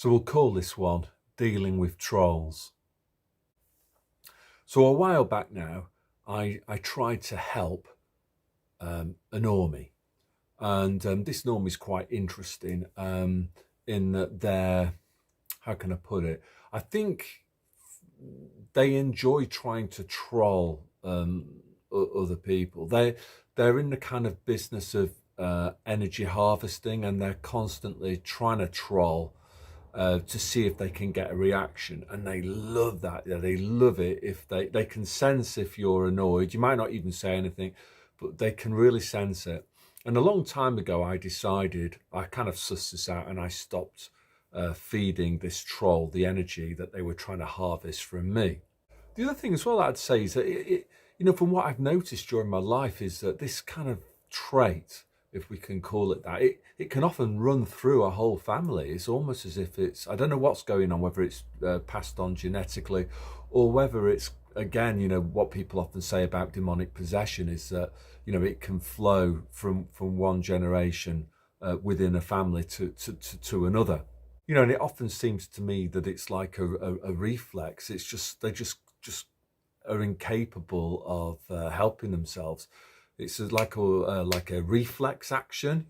So we'll call this one Dealing with Trolls. So a while back now, I tried to help a normie. And this normie is quite interesting in that they're, how can I put it? I think they enjoy trying to troll other people. They're in the kind of business of energy harvesting, and they're constantly trying to troll to see if they can get a reaction, and they love that. Yeah, they love it if they can sense if you're annoyed. You might not even say anything, but they can really sense it. And a long time ago, I decided, I kind of sussed this out, and I stopped feeding this troll the energy that they were trying to harvest from me. The other thing as well I'd say is that, from what I've noticed during my life, is that this kind of trait, if we can call it that, it can often run through a whole family. It's almost as if it's, I don't know what's going on, whether it's passed on genetically or whether it's, again, what people often say about demonic possession is that, it can flow from one generation within a family to another. And it often seems to me that it's like a reflex. It's just, they just are incapable of helping themselves. It's like a reflex action,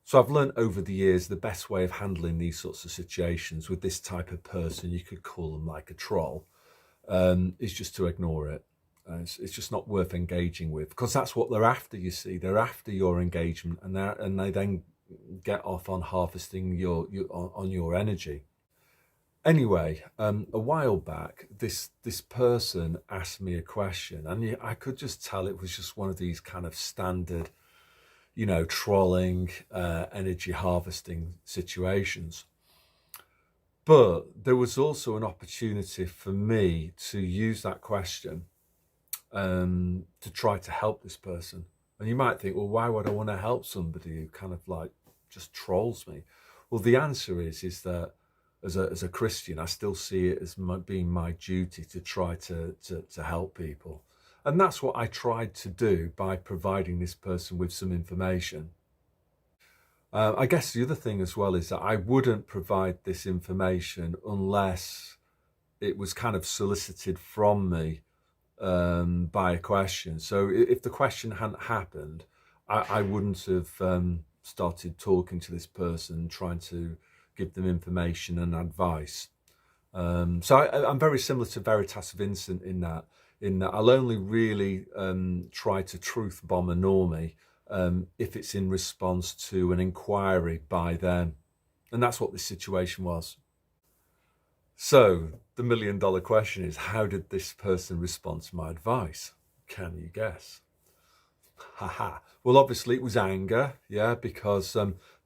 So I've learned over the years the best way of handling these sorts of situations with this type of person, you could call them like a troll, is just to ignore it. It's just not worth engaging with, because that's what they're after. You see, they're after your engagement, and they then get off on harvesting your energy. Anyway, a while back, this person asked me a question, and I could just tell it was just one of these kind of standard, trolling, energy harvesting situations. But there was also an opportunity for me to use that question to try to help this person. And you might think, well, why would I want to help somebody who kind of like just trolls me? Well, the answer is that as a Christian, I still see it as being my duty to try to help people. And that's what I tried to do by providing this person with some information. I guess the other thing as well is that I wouldn't provide this information unless it was kind of solicited from me by a question. So if the question hadn't happened, I wouldn't have started talking to this person, trying to give them information and advice. So I'm very similar to Veritas Vincent in that I'll only really try to truth bomb a normie if it's in response to an inquiry by them. And that's what this situation was. So the $1 million question is, how did this person respond to my advice? Can you guess? Haha. Well, obviously it was anger, yeah, because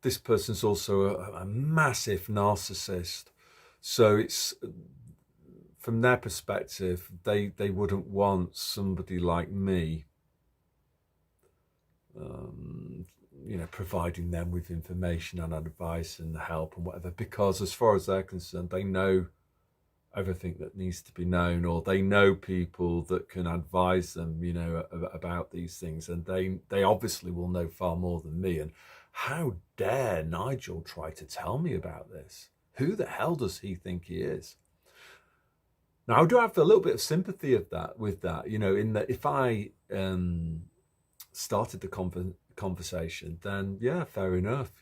this person's also a massive narcissist. So it's, from their perspective, they wouldn't want somebody like me, providing them with information and advice and help and whatever, because as far as they're concerned, they know everything that needs to be known, or they know people that can advise them, about these things, and they obviously will know far more than me. And how dare Nigel try to tell me about this? Who the hell does he think he is? Now, I do have a little bit of sympathy with that, in that if I started the conversation, then yeah, fair enough,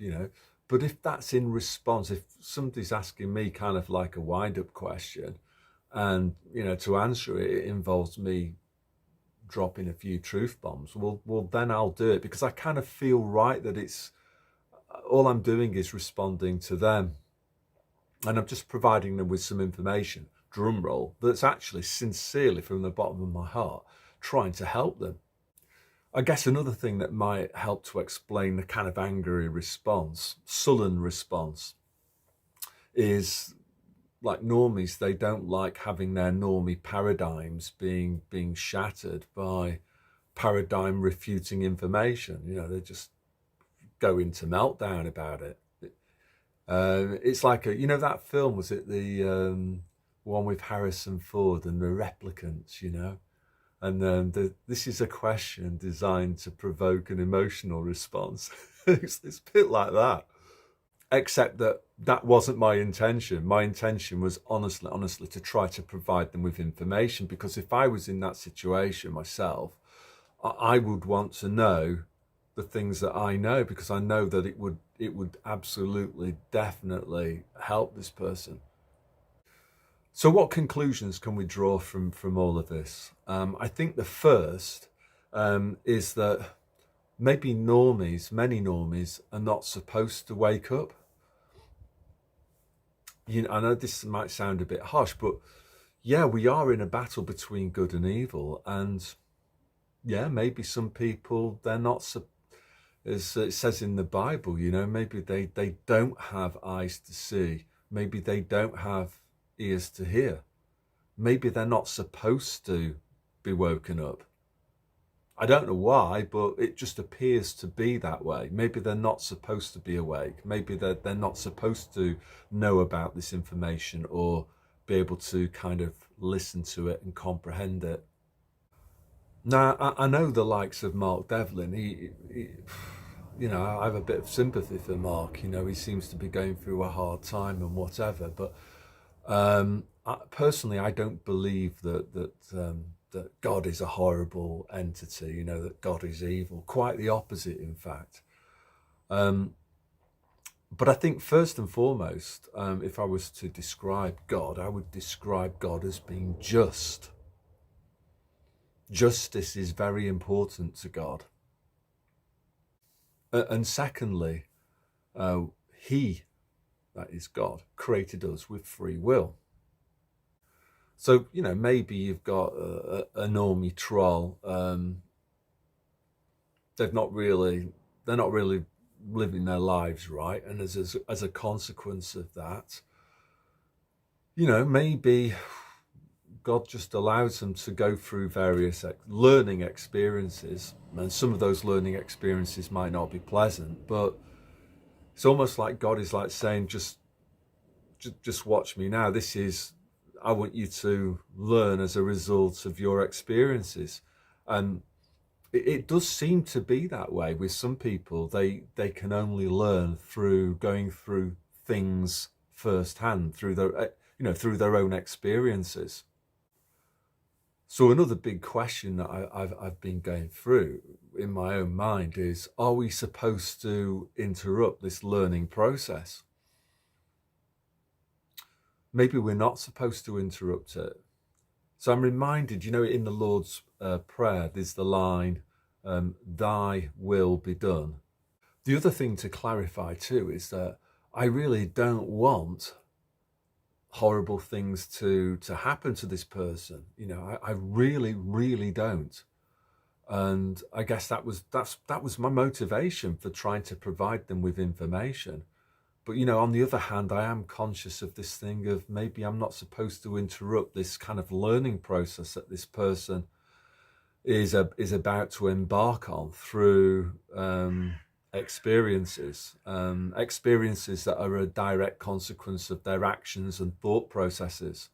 But if that's in response, if somebody's asking me kind of like a wind-up question, and to answer it, it involves me dropping a few truth bombs, well, then I'll do it, because I kind of feel right that it's all I'm doing is responding to them, and I'm just providing them with some information, drum roll, that's actually sincerely from the bottom of my heart trying to help them. I guess another thing that might help to explain the kind of angry response, sullen response, is like normies, they don't like having their normie paradigms being shattered by paradigm refuting information. They just go into meltdown about it. It's like that film, was it the one with Harrison Ford and the replicants, And then this is a question designed to provoke an emotional response. It's a bit like that. except that that wasn't my intention. My intention was honestly to try to provide them with information, because if I was in that situation myself, I would want to know the things that I know, because I know that it would absolutely, definitely help this person. So what conclusions can we draw from all of this? I think the first is that maybe many normies are not supposed to wake up. I know this might sound a bit harsh, but yeah, we are in a battle between good and evil, and yeah, maybe some people, they're not, as it says in the Bible, maybe they don't have eyes to see, maybe they don't have ears to hear, maybe they're not supposed to be woken up. I don't know why, but it just appears to be that way. Maybe they're not supposed to be awake. Maybe they're not supposed to know about this information or be able to kind of listen to it and comprehend it. Now, I know the likes of Mark Devlin, he I have a bit of sympathy for Mark. He seems to be going through a hard time and whatever, but personally, I don't believe that God is a horrible entity, that God is evil. Quite the opposite, in fact. But I think first and foremost, if I was to describe God, I would describe God as being just. Justice is very important to God. And secondly, he, that is God, created us with free will. So, maybe you've got a normie troll. They're not really living their lives right, and as a consequence of that, maybe God just allows them to go through various learning experiences, and some of those learning experiences might not be pleasant, but it's almost like God is like saying, just watch me now. I want you to learn as a result of your experiences. And it does seem to be that way with some people. They can only learn through going through things firsthand, through their own experiences. So another big question that I've been going through in my own mind is, are we supposed to interrupt this learning process? Maybe we're not supposed to interrupt it. So I'm reminded, in the Lord's Prayer, there's the line, thy will be done. The other thing to clarify too is that I really don't want horrible things to happen to this person. I really, really don't. And I guess that was my motivation for trying to provide them with information. But, on the other hand, I am conscious of this thing of maybe I'm not supposed to interrupt this kind of learning process that this person is about to embark on through experiences that are a direct consequence of their actions and thought processes.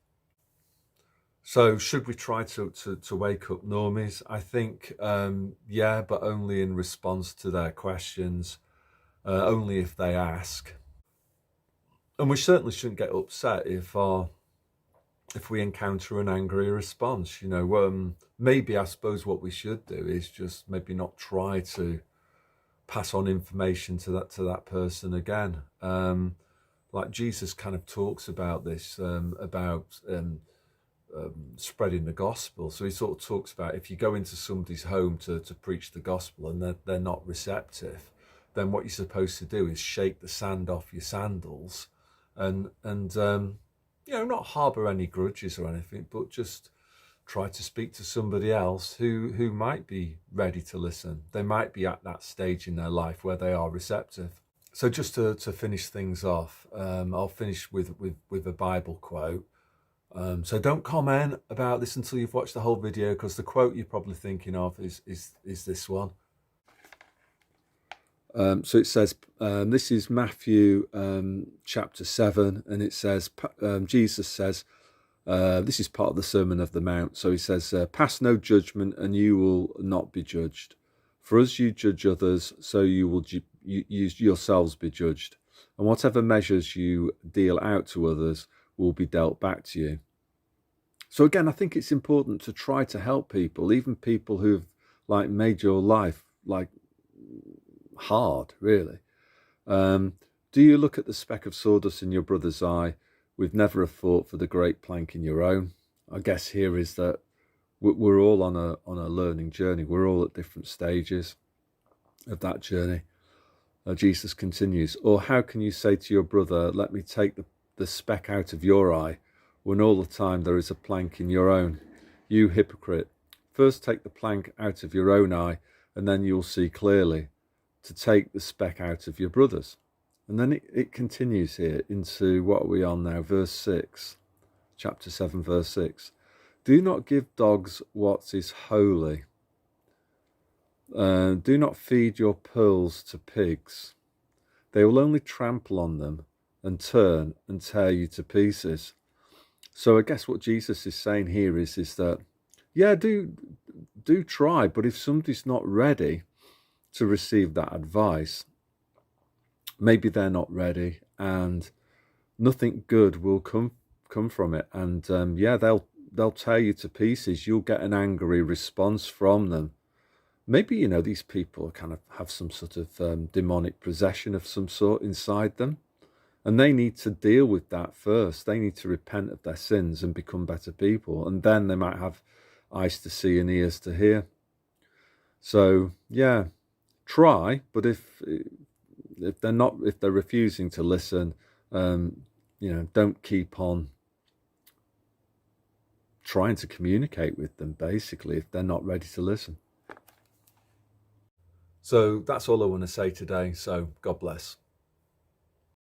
So should we try to wake up normies? I think, yeah, but only in response to their questions, only if they ask. And we certainly shouldn't get upset if we encounter an angry response. Maybe I suppose what we should do is just maybe not try to pass on information to that person again. Like Jesus kind of talks about this, about spreading the gospel. So he sort of talks about if you go into somebody's home to preach the gospel and they're not receptive, then what you're supposed to do is shake the sand off your sandals and not harbour any grudges or anything, but just try to speak to somebody else who might be ready to listen. They might be at that stage in their life where they are receptive. So just to finish things off, I'll finish with a Bible quote. So don't comment about this until you've watched the whole video, because the quote you're probably thinking of is this one. So it says, this is Matthew chapter 7, and it says, Jesus says, this is part of the Sermon of the Mount. So he says, pass no judgment and you will not be judged. For as you judge others, so you will yourselves be judged. and whatever measures you deal out to others will be dealt back to you. So again, I think it's important to try to help people, even people who've like made your life like hard, really. Do you look at the speck of sawdust in your brother's eye with never a thought for the great plank in your own? I guess here is that we're all on a learning journey. We're all at different stages of that journey. Jesus continues, or how can you say to your brother, let me take the speck out of your eye, when all the time there is a plank in your own? You hypocrite, first take the plank out of your own eye, and then you'll see clearly to take the speck out of your brother's. And then it continues here into, what are we on now, verse 6, chapter 7, verse 6. Do not give dogs what is holy. Do not feed your pearls to pigs. They will only trample on them and turn and tear you to pieces. So I guess what Jesus is saying here is that, yeah, do try, but if somebody's not ready to receive that advice, maybe they're not ready, and nothing good will come from it. And yeah, they'll tear you to pieces. You'll get an angry response from them. Maybe, you know, these people kind of have some sort of demonic possession of some sort inside them, and they need to deal with that first. They need to repent of their sins and become better people, and then they might have eyes to see and ears to hear. So yeah, try, but if they're refusing to listen, you know, don't keep on trying to communicate with them, basically, if they're not ready to listen. So that's all I want to say today. So God bless.